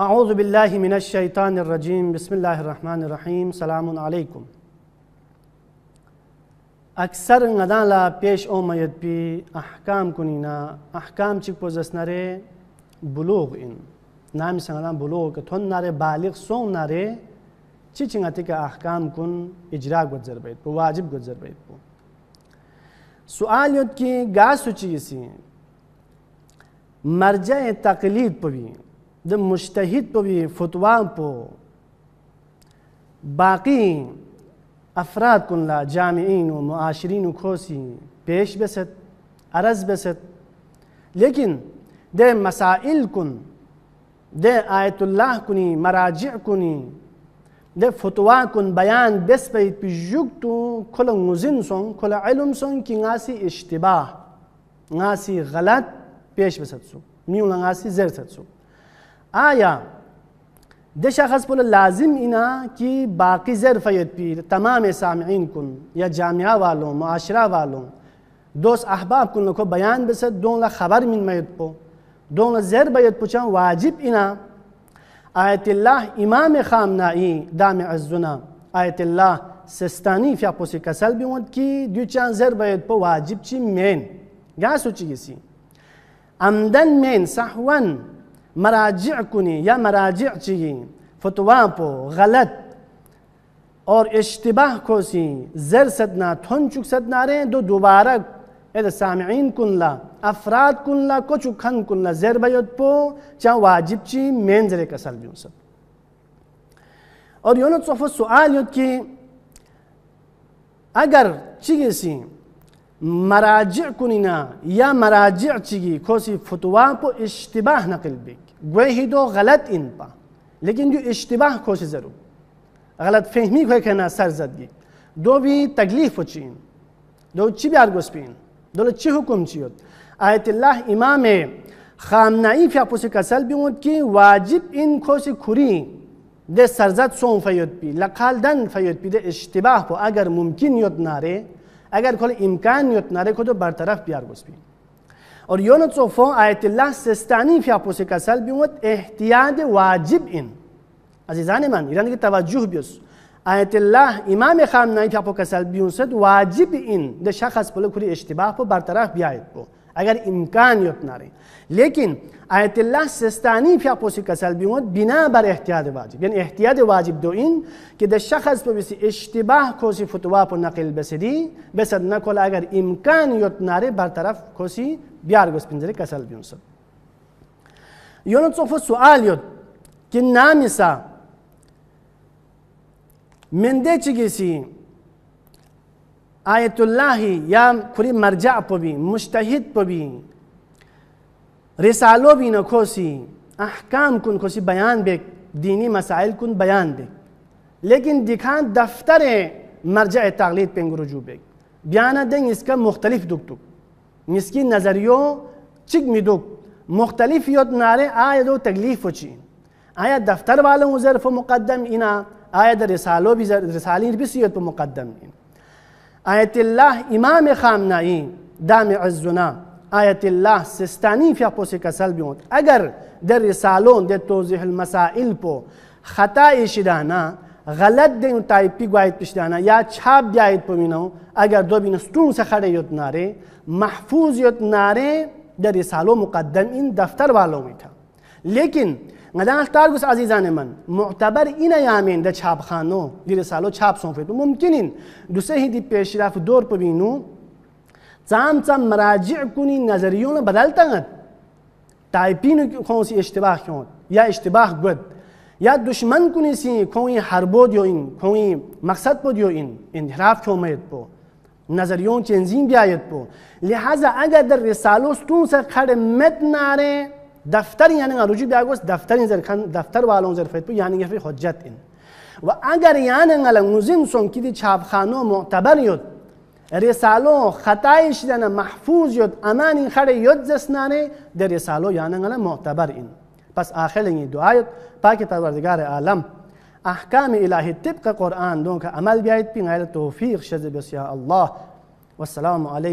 अऊज़ु बिल्लाहि मिनश शैतानिर रजीम बिस्मिल्लाहिर रहमानिर रहीम सलामुन अलैकुम। अक्सर गदाला पेश ओमयत भी अहकाम कुनीना अहकाम चिक पोजसनारे बुलूग इन नाम संगला बुलूग के थोन नारे बालिग सों नारे चिचिंगति का अहकाम कुन इजरा गुजर बैत पो वाजिब गुजर बैत पो सुआल युत की गा सुची सी मर्जा तकलीद पवी द मुश्तहिद पवी फतवा पो बाकी अफराद कुनला जामिईन व मुआशरीन खोसी पेश बसत अरज बसत लेकिन दे मसाइल कुन दे आयतुल्लाह कुनी मराजिअ कुनी दे फतवा कुन बयान बेस बैत पिजुक्तु खुला मुजिन सों खुला इल्म सों कि गासी इश्तिबाह गासी गलत पेश बसत सो मिउला गासी जर सत सो आया दे शख्स पर लाजिम इना कि बाकी ज़रफ़यत पी तमाम सामिईन कुन या जामिया वालों मुआशरा वालों दोस्त अहबाब कुन को बयान बसत दोला खबर मिन मयत पो दोला ज़र बैत पुचा वाजिब इना आयतुल्लाह इमाम खामनाई दाम अज़्ज़ुना आयतुल्लाह सिस्तानी फ़्यापोसी कसल बिमत की दुचान ज़र बैत पो वाजिब ची मेन गा सोची सी अमदन मेन सहवन मराजिअ कुनी या मराजिअ ची फतवा पो गलत और इश्तिबाह को सी जर सदना थुन चुक सदना रे दो दोबारा एद सामिईन कुनला अफराद कुनला को चुखन कुनला जर बैत पो चा वाजिब ची मेन जरे कसल भी सब और योनो सोफो सुआल युत की अगर चिगी सी मराजिअ कुनिना या मराजिअ चिगी खोसी फतवा पो इश्तिबाह नकल बिक गोए ही दो गलत इन पा लेकिन जो इश्तिबाह खोसी जरूर गलत फहमी को कहना सरजदगी दो भी तकलीफ चीन दो ची ब्यार गोस्पिन दो ची हुकुम चियोत आयतुल्लाह इमाम खामनाई फ़्यापोसी कसल भी की वाजिब इन खोसी खुरी दे सरजद सों फयत पी लखाल दन फयत पी दे इश्तिबाह पो अगर मुमकिन योत नारे अगर खोल इम्कान योत नारे को तो बरतरफ प्यार गोस्पिन और योन सोफो आयतुल्लाह सिस्तानी फ़्यापोसी कसल भी एहतियात वाजिब इन अजीज़ान मन इरान की तवज्जुह बिस आयतुल्लाह इमाम खामनाई फ़्यापो कसल भी वाजिब इन दे शख्स पर खुरी इश्तिबाह पो बरतरफ ब्यायत पो अगर इम्कान योत नारे लेकिन आयतुल्लाह सिस्तानी फ़्यापोसी कसल भी बिना बर एहतियात वाजिब यानी एहतियात वाजिब दो इन कि दे शख्स पर बिसी इश्तिबाह खोसी फतवा पर नकल बसदी बेसद न खोला अगर इम्कान योत नारे बरतरफ खोसी बियार गोस पिंजरे कसल भी सब योनो सोफो सुआल योत कि नामिसा मिंदे चिगिसी आयतुल्लाही या खुरी मरजा पबी मुश्तहिद पबी रिसालो भी न खोसी अहकाम कुन खोसी बयान बेक दीनी मसाइल कुन बयान बेक लेकिन दिखान दफ्तर मरजा तकलीद पेंग रुजू बेक बयान देंग इसका मुख्तलिफ दुख दुख इसकी नज़रियो चिक मिदुक मुख्तलिफ योत नारे आया दो तकलीफ चीन आया दफ्तर वालों ज़रफ़ मुक़द्दम इना आया द रिसालो भी रिसाली भी सीयत पर मुक़द्दम इन आयतुल्लाह इमाम खामनाई दाम अज़्ज़ुना आयतुल्लाह सिस्तानी फ़्यापोसी कसल भी अगर दे रिसालों दे तोज़ीहुल मसाइल पो ख़ता इशिदाना गलत दे टाइपी ग्वायत पिशदाना या छाप ब्यायत पमिनो अगर दो बिन स्टून से खड़े योत नारे महफूज योत नारे दे रिसालो मुक़द्दम इन दफ्तर वालों में था लेकिन गदान तारगुस अजीज़ान मन मुतबर इन यामिन द छाप खानो दि रिसालो छाप सोंफे तो मुमकिन इन दुसे ही दि पेशरफ दौर पबिनु चाम चाम मराजिअ कुनी नज़रियों ने बदलता है टाइपिन कौन सी इश्तिबाह क्यों या इश्तिबाह गुद या दुश्मन कुनी सी कोई हरबो दियो इन कोई मकसद पो दियो इन इंहिराफ क्यों मयत पो नज़रियों चेंजिंग भी आयत पो लिहाजा अगर दर रिसालो स्टून से खड़े मत नारे दफ्तर यानी रुजू ब्यागोस दफ्तर जरखन दफ्तर वालों जरफत पो यानी फिर हुज्जत इन व अगर यानी गल मुजिन सों की छाप खानो मुतबर योत रिसालो ख़ताइश दना महफूज योत अमानी खड़े योत जसनाने दे रिसालो यानी गल मुतबर इन बस आखिर ये दुआयत पाकि परवरदिगार आलम अहकाम इलाही तिब्क़ कुरान दो का अमल बियायत पिंगायल तौफीक शज़ बस या अल्लाह वस्सलामु अलैकुम।